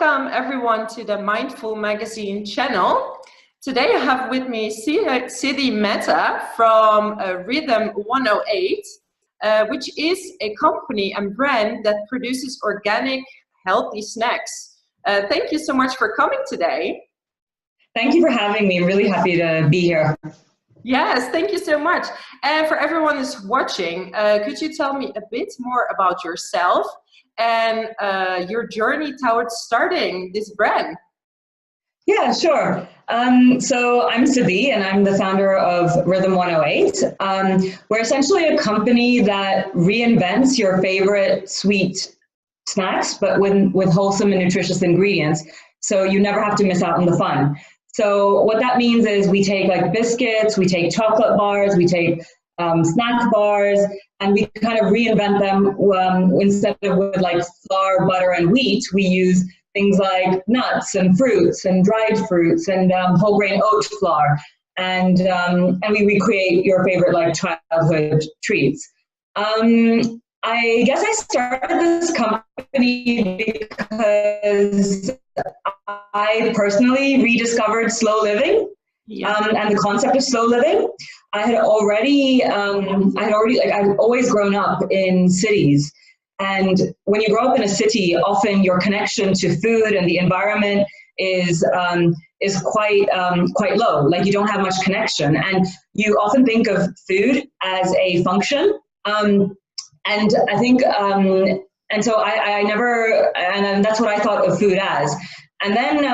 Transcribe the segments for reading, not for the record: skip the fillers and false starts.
Welcome everyone to the Mindful Magazine channel. Today I have with me Siddhi Mehta from Rhythm 108, which is a company and brand that produces organic, healthy snacks. Thank you so much for coming today. Thank you for having me. I'm really happy to be here. Yes, thank you so much. And for everyone who's watching, could you tell me a bit more about yourself and your journey towards starting this brand? Yeah, sure. So I'm Siddhi, and I'm the founder of Rhythm 108. We're essentially a company that reinvents your favorite sweet snacks, but with wholesome and nutritious ingredients, so you never have to miss out on the fun. So what that means is we take like biscuits, we take chocolate bars, we take snack bars, and we kind of reinvent them. Instead of with like flour, butter, and wheat, we use things like nuts and fruits and dried fruits and whole grain oat flour, and we recreate your favorite like childhood treats. I guess I started this company because I personally rediscovered slow living. And the concept of slow living. I've always grown up in cities. And when you grow up in a city, often your connection to food and the environment is quite low. Like you don't have much connection. And you often think of food as a function. And I think, and so I never, and that's what I thought of food as. And then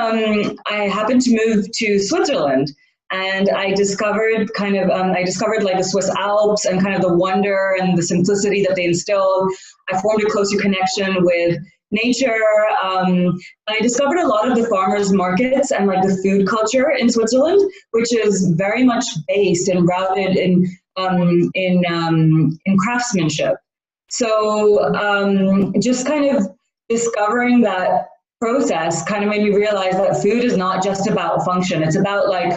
I happened to move to Switzerland, and I discovered like the Swiss Alps and kind of the wonder and the simplicity that they instilled. I formed a closer connection with nature. I discovered a lot of the farmers markets and like the food culture in Switzerland, which is very much based and rooted in craftsmanship. So just kind of discovering that process kind of made me realize that food is not just about function. It's about it's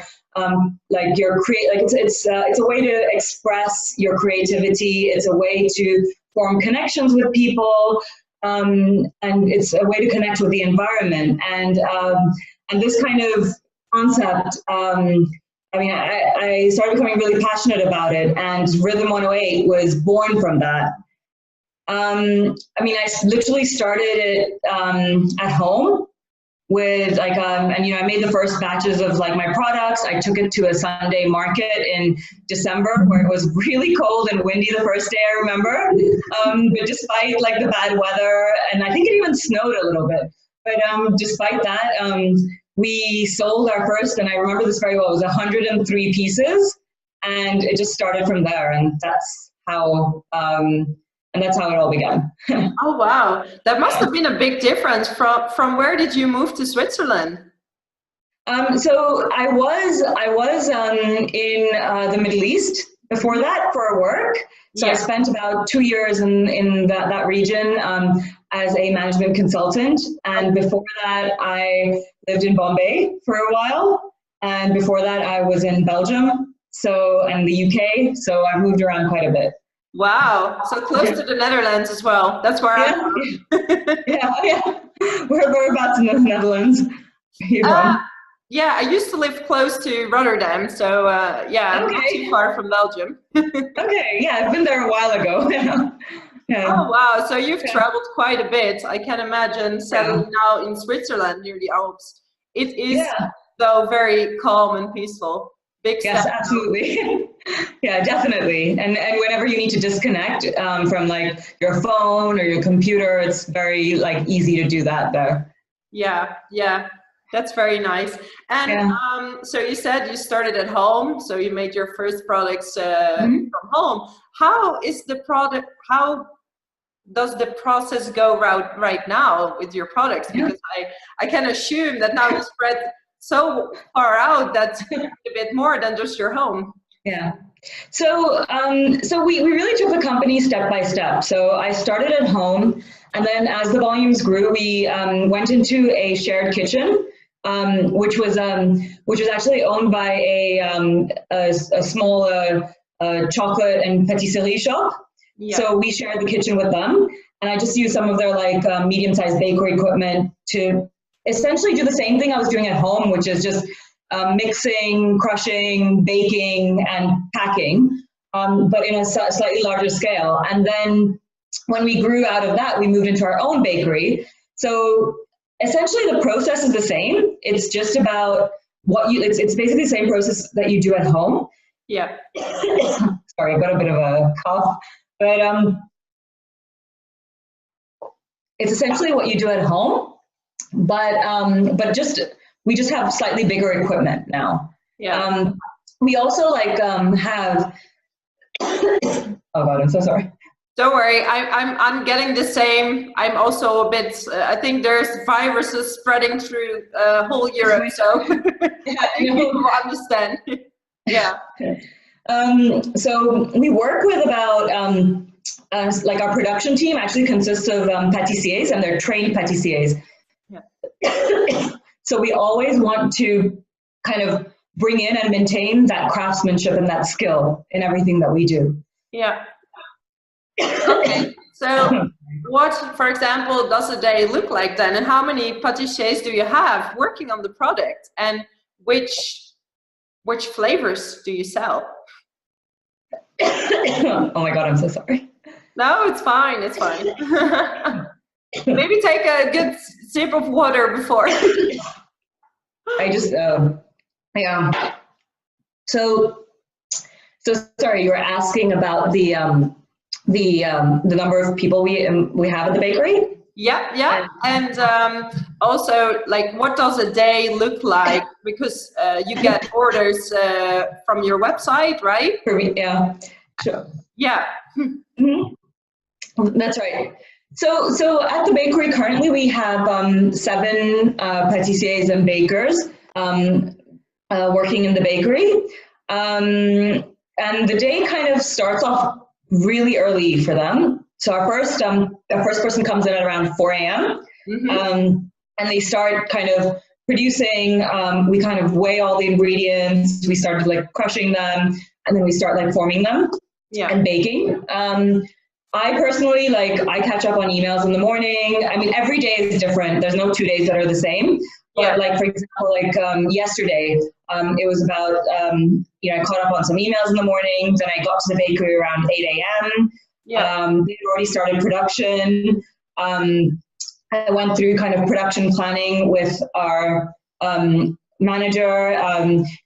a way to express your creativity. It's a way to form connections with people, and it's a way to connect with the environment. And this kind of concept, I started becoming really passionate about it, and Rhythm 108 was born from that. I literally started it at home with like, I made the first batches of like my products. I took it to a Sunday market in December where it was really cold and windy the first day, I remember. But despite like the bad weather, and I think it even snowed a little bit, but despite that, we sold our first, and I remember this very well, it was 103 pieces, and it just started from there, and that's how it all began. Oh, wow. That must have been a big difference. From where did you move to Switzerland? So I was in the Middle East before that for work. So I spent about 2 years in that region as a management consultant. And before that, I lived in Bombay for a while. And before that, I was in Belgium, and the UK. So I've moved around quite a bit. Wow, so close to the Netherlands as well. That's where I'm from. Yeah. Whereabouts in the Netherlands? Yeah, I used to live close to Rotterdam, so not too far from Belgium. Okay, yeah, I've been there a while ago. Yeah. Oh, wow, so you've traveled quite a bit. I can imagine settling now in Switzerland near the Alps. It is, though, very calm and peaceful. Yes, absolutely. Yeah, definitely. And whenever you need to disconnect from like your phone or your computer, it's very like easy to do that there. Yeah, that's very nice. And so you said you started at home, so you made your first products from home. How does the process go right now with your products? Because I can assume that now you spread so far out that's a bit more than just your home. Yeah. So we really took the company step by step. So I started at home, and then as the volumes grew, we went into a shared kitchen, which was actually owned by a small chocolate and patisserie shop. Yeah. So we shared the kitchen with them, and I just used some of their like medium-sized bakery equipment to essentially do the same thing I was doing at home, which is just mixing, crushing, baking, and packing, but in a slightly larger scale. And then when we grew out of that, we moved into our own bakery. So essentially the process is the same. It's just about it's basically the same process that you do at home. Yeah. Sorry, I've got a bit of a cough, but it's essentially what you do at home, but we just have slightly bigger equipment now. Yeah. We also have. Oh God, I'm so sorry. Don't worry, I'm getting the same. I'm also a bit. I think there's viruses spreading through whole Europe, so Yeah, people understand. Yeah. So we work with about our production team actually consists of pâtissiers, and they're trained pâtissiers. Yeah. So we always want to kind of bring in and maintain that craftsmanship and that skill in everything that we do. Yeah. Okay. So what, for example, does a day look like then? And how many pâtissiers do you have working on the product? And which flavors do you sell? Oh my God, I'm so sorry. No, it's fine. It's fine. Maybe take a good sip of water before. I just, yeah. So sorry, you were asking about the number of people we have at the bakery? Yeah. And also, like, what does a day look like? Because you get orders from your website, right? Yeah, sure. Yeah. Mm-hmm. That's right. So at the bakery currently we have 7 pâtissiers and bakers working in the bakery, and the day kind of starts off really early for them. So our first person comes in at around 4 a.m. Mm-hmm. And they start kind of producing. We kind of weigh all the ingredients. We start like crushing them, and then we start like forming them and baking. I personally, I catch up on emails in the morning. I mean, every day is different. There's no 2 days that are the same. But for example, yesterday, it was about, I caught up on some emails in the morning. Then I got to the bakery around 8 a.m. They'd already started production. I went through kind of production planning with our manager,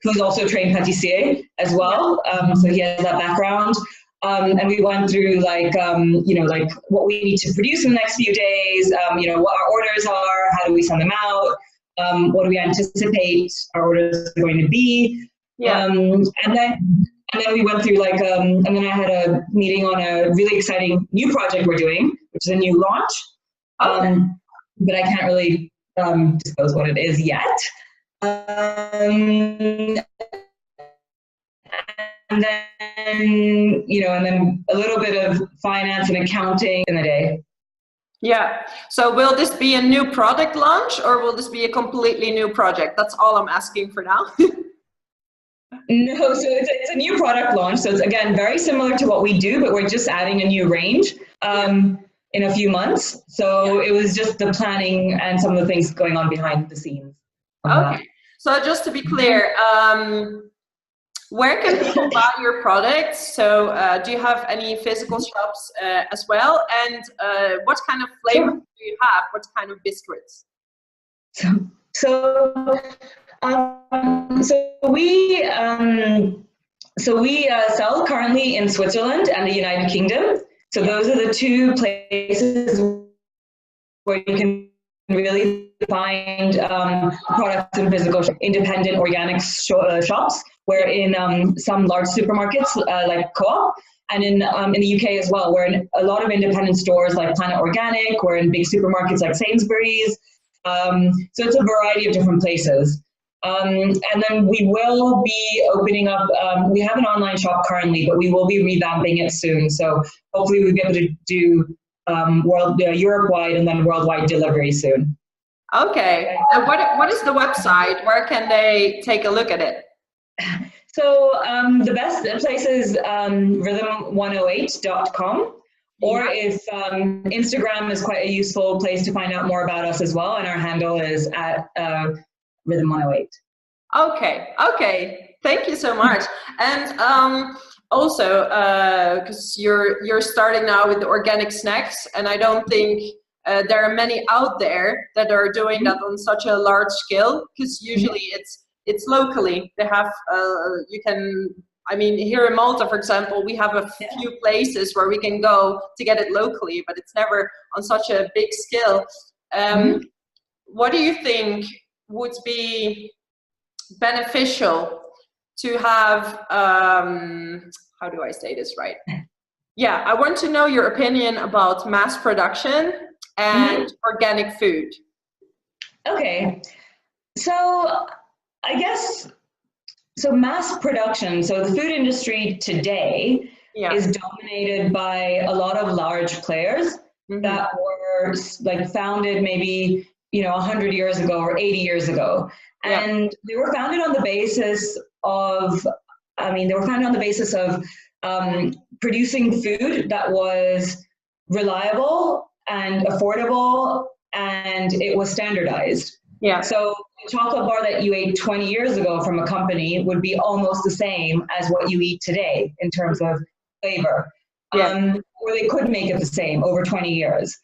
who's also a trained pâtissier as well. So he has that background. And we went through what we need to produce in the next few days, what our orders are, how do we send them out, what do we anticipate our orders are going to be. And then we went through and then I had a meeting on a really exciting new project we're doing, which is a new launch. But I can't really disclose what it is yet. And then a little bit of finance and accounting in the day. Yeah. So will this be a new product launch, or will this be a completely new project? That's all I'm asking for now. No, so it's a new product launch. So it's, again, very similar to what we do, but we're just adding a new range in a few months. So it was just the planning and some of the things going on behind the scenes. Okay. So just to be clear, where can people buy your products? So do you have any physical shops as well? And what kind of flavors do you have? What kind of biscuits? So we sell currently in Switzerland and the United Kingdom. So those are the 2 places where you can really find products in physical independent organic shops. We're in some large supermarkets like Co-op, and in the UK as well. We're in a lot of independent stores like Planet Organic. We're in big supermarkets like Sainsbury's. So it's a variety of different places. And then we will be opening up, we have an online shop currently, but we will be revamping it soon. So hopefully we'll be able to do Europe-wide and then worldwide delivery soon. Okay. What is the website? Where can they take a look at it? So the best place is rhythm108.com, Or if Instagram is quite a useful place to find out more about us as well. And our handle is at Rhythm 108. Okay. Thank you so much. And also, because you're starting now with the organic snacks, and I don't think there are many out there that are doing that on such a large scale. Because usually it's locally. They have you can. I mean, here in Malta, for example, we have a few places where we can go to get it locally, but it's never on such a big scale. What do you think would be beneficial to have, how do I say this right? Yeah, I want to know your opinion about mass production and organic food. Okay, so I guess, so mass production, so the food industry today is dominated by a lot of large players that were like founded maybe, 100 years ago or 80 years ago. And they were founded on the basis of, producing food that was reliable and affordable, and it was standardized. So a chocolate bar that you ate 20 years ago from a company would be almost the same as what you eat today in terms of flavor. Or they could make it the same over 20 years.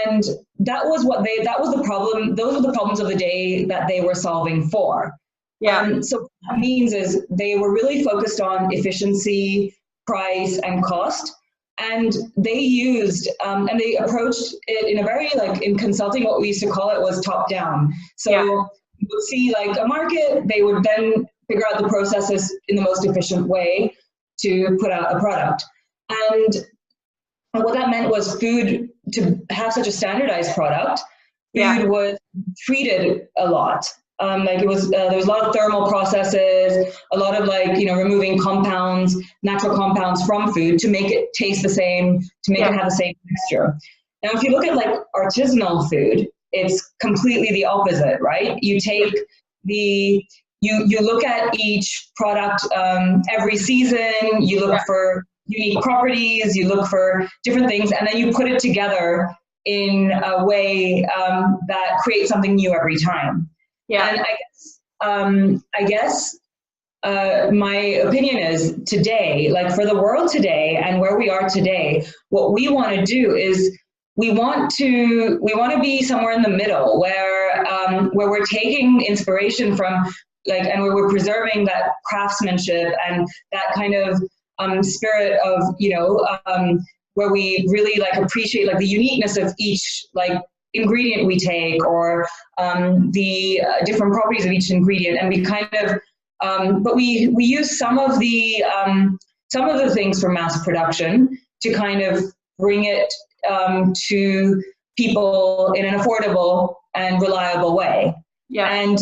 And that was the problem. Those were the problems of the day that they were solving for. So what that means is they were really focused on efficiency, price, and cost. And they used, and they approached it in a very, in consulting, what we used to call it was top down. So you would see a market, they would then figure out the processes in the most efficient way to put out a product. And what that meant was food, to have such a standardized product, food was treated a lot. There was a lot of thermal processes, a lot of removing compounds, natural compounds from food to make it taste the same, to make it have the same texture. Now, if you look at artisanal food, it's completely the opposite, right? You take you look at each product every season, you look for unique properties, you look for different things, and then you put it together in a way that creates something new every time. And I guess my opinion is today, for the world today and where we are today, what we want to do is we want to be somewhere in the middle where we're taking inspiration from and where we're preserving that craftsmanship and that kind of spirit of where we really appreciate the uniqueness of each ingredient we take, or the different properties of each ingredient, and we kind of but we use some of the things from mass production to kind of bring it to people in an affordable and reliable way. And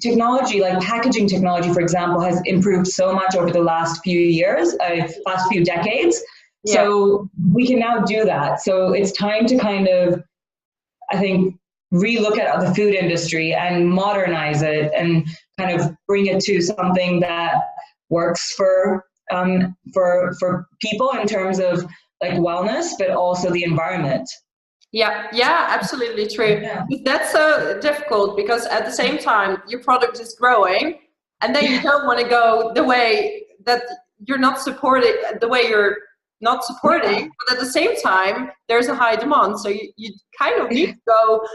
technology, packaging technology, for example, has improved so much over the last few years, last few decades. So we can now do that. So it's time to kind of, I think, relook at the food industry and modernize it and kind of bring it to something that works for people in terms of wellness, but also the environment. Absolutely true. That's so difficult because at the same time your product is growing, and then you don't want to go the way that you're not supporting, the way you're not supporting, but at the same time there's a high demand, so you kind of need to go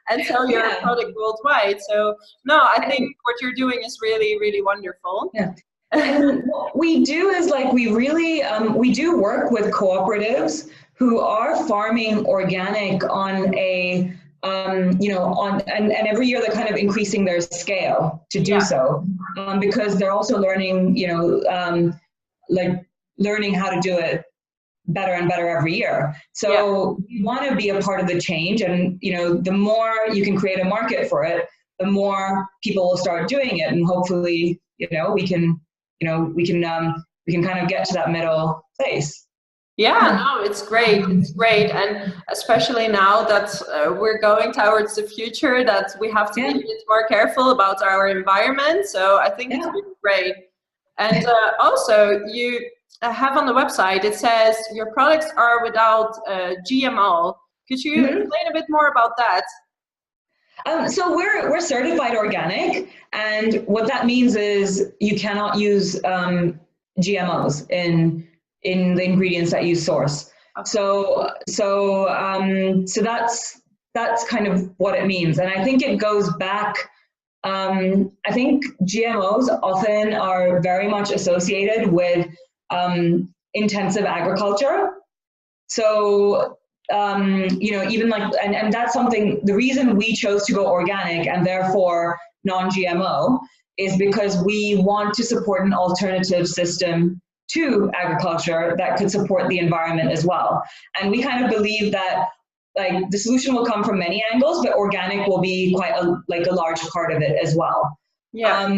and sell your product worldwide. So no, I think what you're doing is really, really wonderful. And what we do is we really we do work with cooperatives who are farming organic on a and every year they're kind of increasing their scale to do so, because they're also learning learning how to do it better and better every year. So we want to be a part of the change, and the more you can create a market for it, the more people will start doing it, and hopefully we can kind of get to that middle place. No, it's great. It's great. And especially now that we're going towards the future, that we have to be a bit more careful about our environment. So I think it's really great. And also have on the website, it says your products are without GMO. Could you explain a bit more about that? So we're certified organic, and what that means is you cannot use GMOs in the ingredients that you source. Okay. So that's kind of what it means, and I think it goes back. I think GMOs often are very much associated with intensive agriculture. So even like, and that's something, the reason we chose to go organic and therefore non-GMO is because we want to support an alternative system to agriculture that could support the environment as well. And we kind of believe that like the solution will come from many angles, but organic will be quite a large part of it as well. Yeah.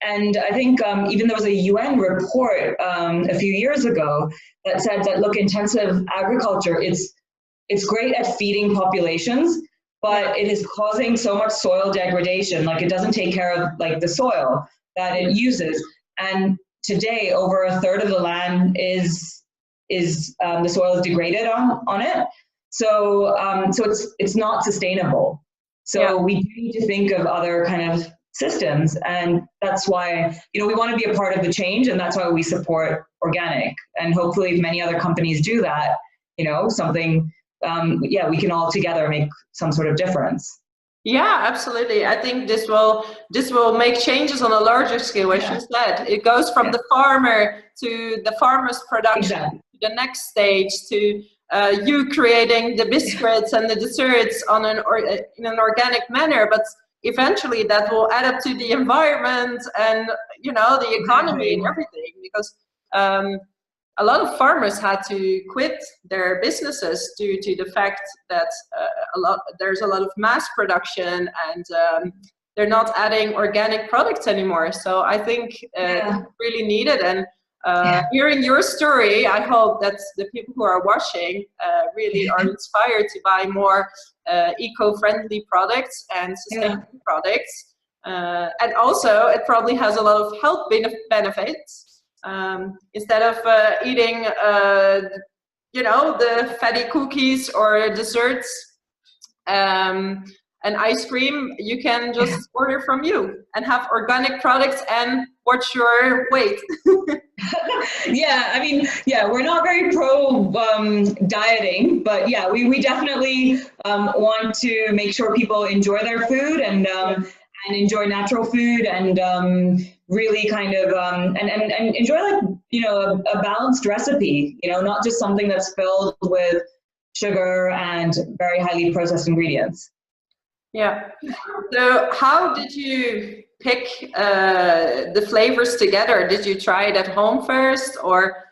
And I think even there was a UN report a few years ago that said that, look, intensive agriculture, it's great at feeding populations, but it is causing so much soil degradation. Like it doesn't take care of like the soil that it uses. And today, over a third of the land is the soil is degraded on it. So it's not sustainable. So we need to think of other kind of systems, and that's why we want to be a part of the change, and that's why we support organic, and hopefully if many other companies do that, something we can all together make some sort of difference. Yeah, absolutely. I think this will make changes on a larger scale, as you said. It goes from the farmer to the farmer's production to the next stage to you creating the biscuits and the desserts in an organic manner, but eventually that will add up to the environment and the economy and everything, because a lot of farmers had to quit their businesses due to the fact that there's a lot of mass production, and they're not adding organic products anymore. So I think it's really needed, and hearing your story, I hope that the people who are watching really are inspired to buy more eco-friendly products and sustainable products. And also, it probably has a lot of health benefits. Instead of eating, the fatty cookies or desserts and ice cream, you can just order from you and have organic products and watch your weight. We're not very pro dieting, but we definitely want to make sure people enjoy their food and enjoy natural food and really kind of and enjoy a balanced recipe, not just something that's filled with sugar and very highly processed ingredients. Yeah. So how did you pick the flavors together? Did you try it at home first, or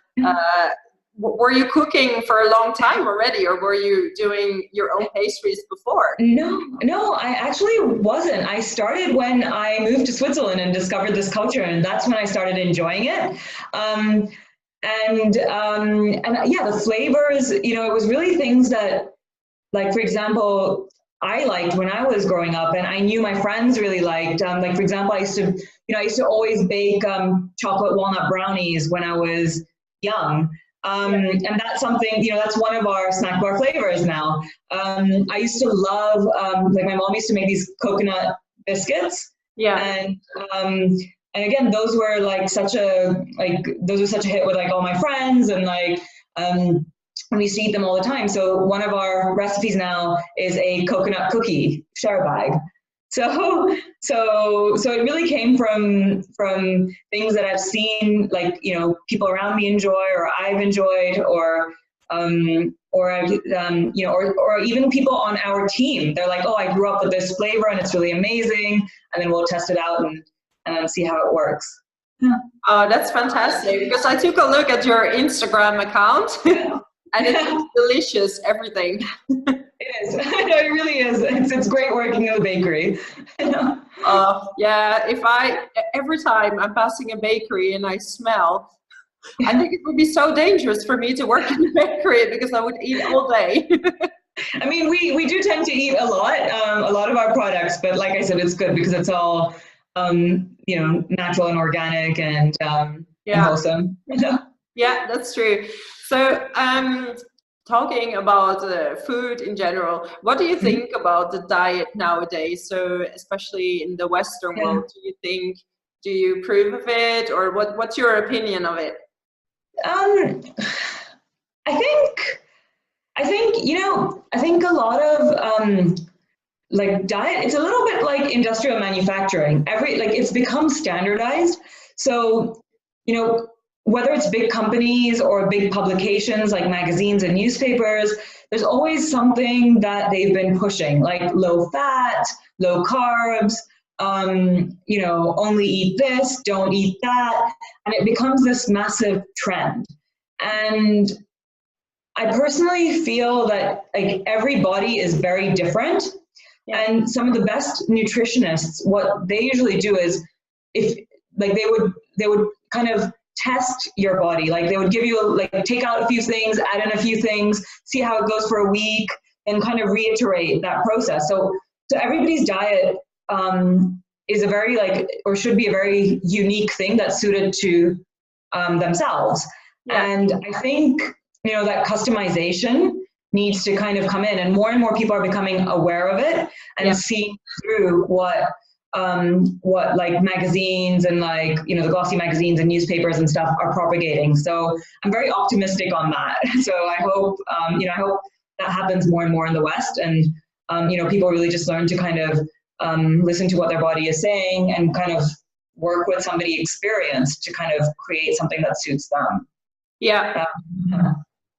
were you cooking for a long time already, or were you doing your own pastries before? No, I actually wasn't. I started when I moved to Switzerland and discovered this culture, and that's when I started enjoying it. The flavors, it was really things that, like, for example, I liked when I was growing up, and I knew my friends really liked. For example, I used to always bake chocolate walnut brownies when I was young. And that's something, that's one of our snack bar flavors now. I used to love, my mom used to make these coconut biscuits. Yeah. And again, those were such a hit with all my friends, and we used to eat them all the time. So one of our recipes now is a coconut cookie share bag. So it really came from things that I've seen, people around me enjoy, or I've enjoyed, or even people on our team. They're like, oh, I grew up with this flavor and it's really amazing, and then we'll test it out and see how it works. Yeah. Oh, that's fantastic, because I took a look at your Instagram account. And it's delicious, everything. It is. No, it really is. It's great working in the bakery. Every time I'm passing a bakery and I smell, I think it would be so dangerous for me to work in the bakery, because I would eat all day. I mean, we do tend to eat a lot of our products, but like I said, it's good because it's all, natural and organic and wholesome. Yeah, that's true. So, talking about food in general, what do you think about the diet nowadays? So, especially in the Western Yeah. world, do you approve of it, or what's your opinion of it? I think, I think a lot of like diet, it's a little bit like industrial manufacturing. It's become standardized. So, whether it's big companies or big publications like magazines and newspapers, there's always something that they've been pushing, like low fat, low carbs, only eat this, don't eat that. And it becomes this massive trend. And I personally feel that like every body is very different. Yeah. And some of the best nutritionists, what they usually do is if like they would kind of test your body. Like they would give you take out a few things, add in a few things, see how it goes for a week, and kind of reiterate that process. So everybody's diet is a very or should be a very unique thing that's suited to themselves. Yeah. And I think that customization needs to kind of come in, and more people are becoming aware of it and seeing through what like magazines and the glossy magazines and newspapers and stuff are propagating. So I'm very optimistic on that. So I hope I hope that happens more and more in the West, and people really just learn to kind of listen to what their body is saying and kind of work with somebody experienced to kind of create something that suits them. Yeah.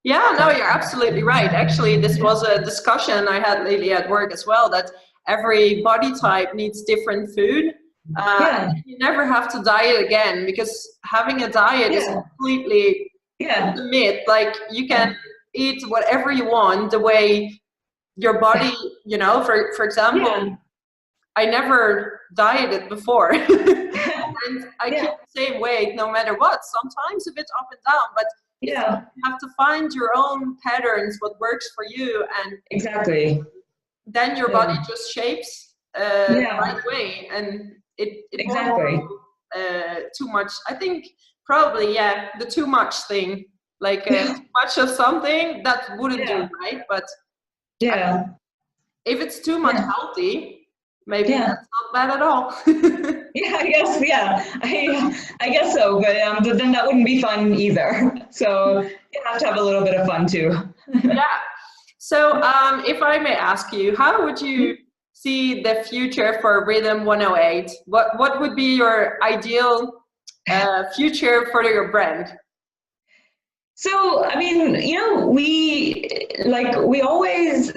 Yeah, no, you're absolutely right. Actually, this was a discussion I had lately at work as well, that every body type needs different food. You never have to diet again, because having a diet is completely a myth. Like you can eat whatever you want, the way your body, for example, I never dieted before. And I keep the same weight no matter what. Sometimes a bit up and down, but you have to find your own patterns, what works for you, and exactly. Then your body just shapes the right way, and it exactly won't too much. I think probably the too much thing, too much of something that wouldn't do, right? But if it's too much healthy, maybe that's not bad at all. I guess, I guess so, but then that wouldn't be fun either. So you have to have a little bit of fun too. So if I may ask you, how would you see the future for Rhythm 108? What would be your ideal future for your brand? So, I mean, we always,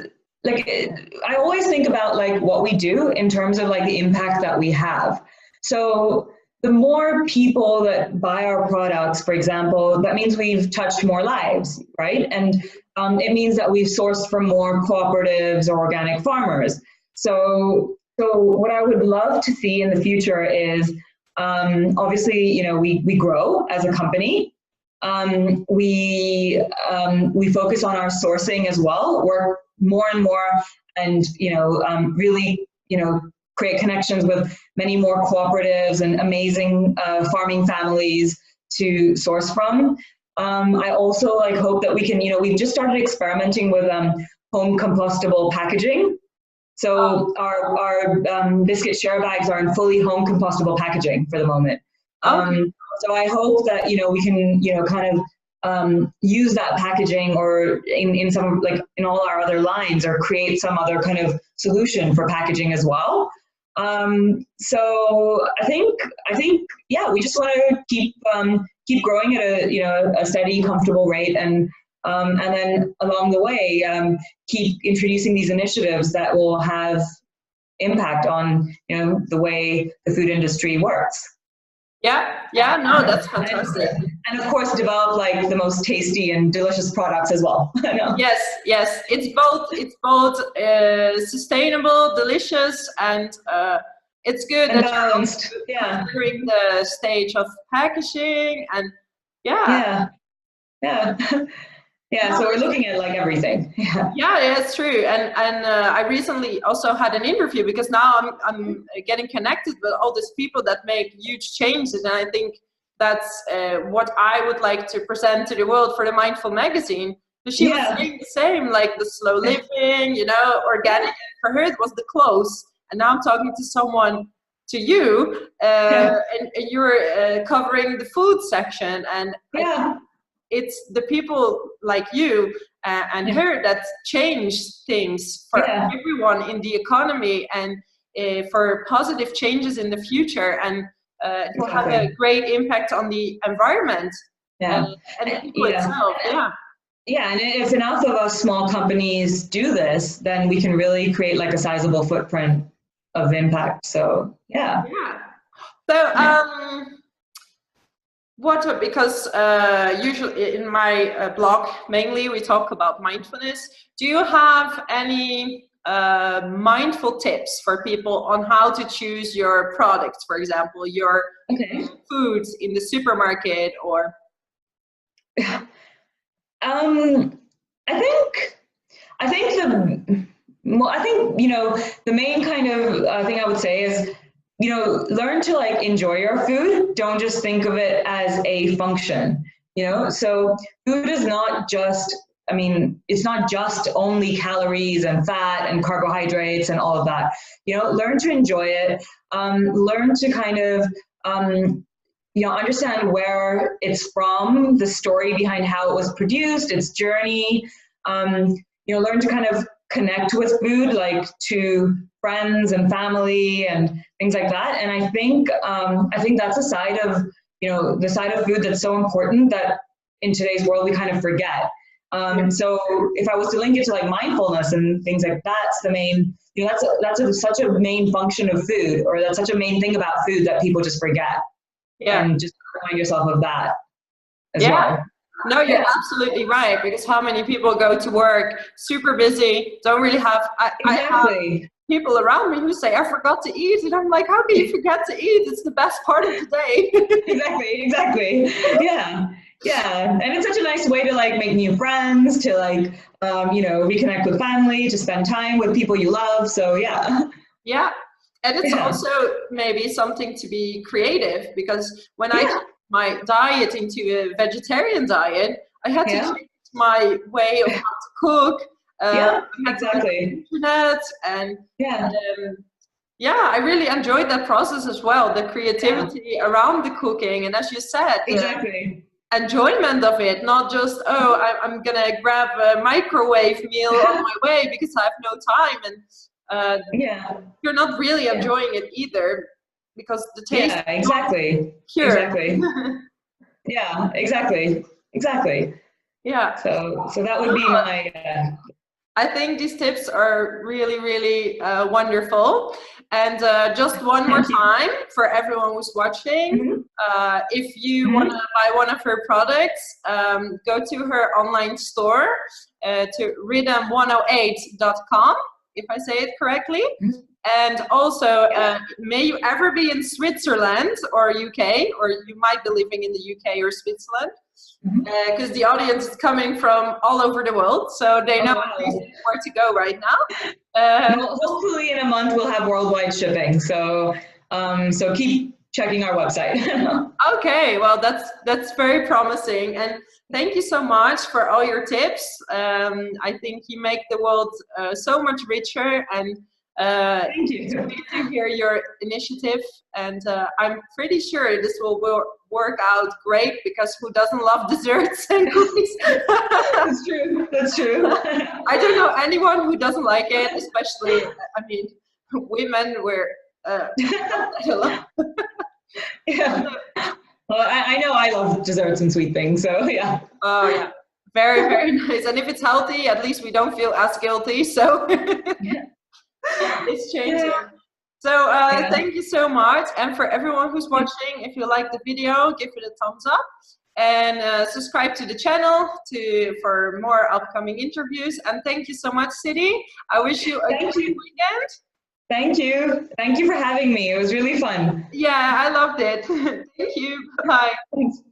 I always think about what we do in terms of the impact that we have. So the more people that buy our products, for example, that means we've touched more lives, right? And it means that we've sourced from more cooperatives or organic farmers. So what I would love to see in the future is, obviously, we grow as a company. We focus on our sourcing as well, work more and more, and really create connections with many more cooperatives and amazing farming families to source from. I also hope that we can, we've just started experimenting with home compostable packaging. So our biscuit share bags are in fully home compostable packaging for the moment. So I hope that we can kind of use that packaging, or in some in all our other lines, or create some other kind of solution for packaging as well. So I think we just want to keep growing at a steady, comfortable rate, and then along the way keep introducing these initiatives that will have impact on the way the food industry works. No, that's fantastic. And of course, develop the most tasty and delicious products as well. Yes, it's both sustainable, delicious, and it's good and that balanced. you're considering the stage of packaging, and so we're looking at everything. It's true. And I recently also had an interview, because now I'm getting connected with all these people that make huge changes, and I think that's what I would like to present to the world for the Mindful magazine. So she was saying the same, like the slow living, you know, organic. And for her, it was the clothes. And now I'm talking to someone, to you, and you're covering the food section. And I think it's the people like you and her that change things for everyone in the economy and for positive changes in the future. And it will have a great impact on the environment and the people itself. Yeah, and if enough of us small companies do this, then we can really create like a sizable footprint of impact. So because usually in my blog mainly we talk about mindfulness. Do you have any mindful tips for people on how to choose your products, for example, your foods in the supermarket? Or I think, you know, the main kind of thing I would say is, you know, learn to like enjoy your food. Don't just think of it as a function, you know? So food is not just, I mean, it's not just only calories and fat and carbohydrates and all of that, you know, learn to enjoy it. Learn to kind of, you know, understand where it's from, the story behind how it was produced, its journey. You know, learn to kind of connect with food, like to friends and family and things like that. And I think that's a side of, you know, the side of food that's so important that in today's world we kind of forget. So if I was to link it to like mindfulness and things like that's the main, you know, such a main function of food, or that's such a main thing about food that people just forget. And just remind yourself of that as well. No, you're absolutely right, because how many people go to work super busy, don't really have, I have people around me who say, I forgot to eat, and I'm like, how can you forget to eat? It's the best part of the day. Exactly. Yeah, and it's such a nice way to like make new friends, to like, you know, reconnect with family, to spend time with people you love, so And it's also maybe something to be creative, because when I took my diet into a vegetarian diet, I had to change my way of how to cook. I had to look at the internet, and I really enjoyed that process as well. The creativity around the cooking, and as you said, the enjoyment of it, not just I'm gonna grab a microwave meal on my way because I have no time, and you're not really enjoying it either, because the taste exactly. So that would be my I think these tips are really, really wonderful. And just one more time for everyone who's watching, if you want to buy one of her products, go to her online store, to rhythm108.com, if I say it correctly. And also, may you ever be in Switzerland or UK, or you might be living in the UK or Switzerland, because the audience is coming from all over the world, so they know where to go right now. Well, hopefully in a month we'll have worldwide shipping, so so keep checking our website. Okay, well that's very promising, and thank you so much for all your tips. I think you make the world so much richer, and thank you. It's great to hear your initiative, and I'm pretty sure this will work out great, because who doesn't love desserts and cookies? That's true. I don't know anyone who doesn't like it, especially, I mean, women, I don't know. Well, I know I love desserts and sweet things, so yeah. Oh yeah, very, very nice. And if it's healthy, at least we don't feel as guilty, so it's changing. So thank you so much. And for everyone who's watching, if you like the video, give it a thumbs up, and subscribe to the channel for more upcoming interviews. And thank you so much, Siddhi. I wish you a good weekend. Thank you. Thank you for having me. It was really fun. Yeah, I loved it. Thank you. Bye. Thanks.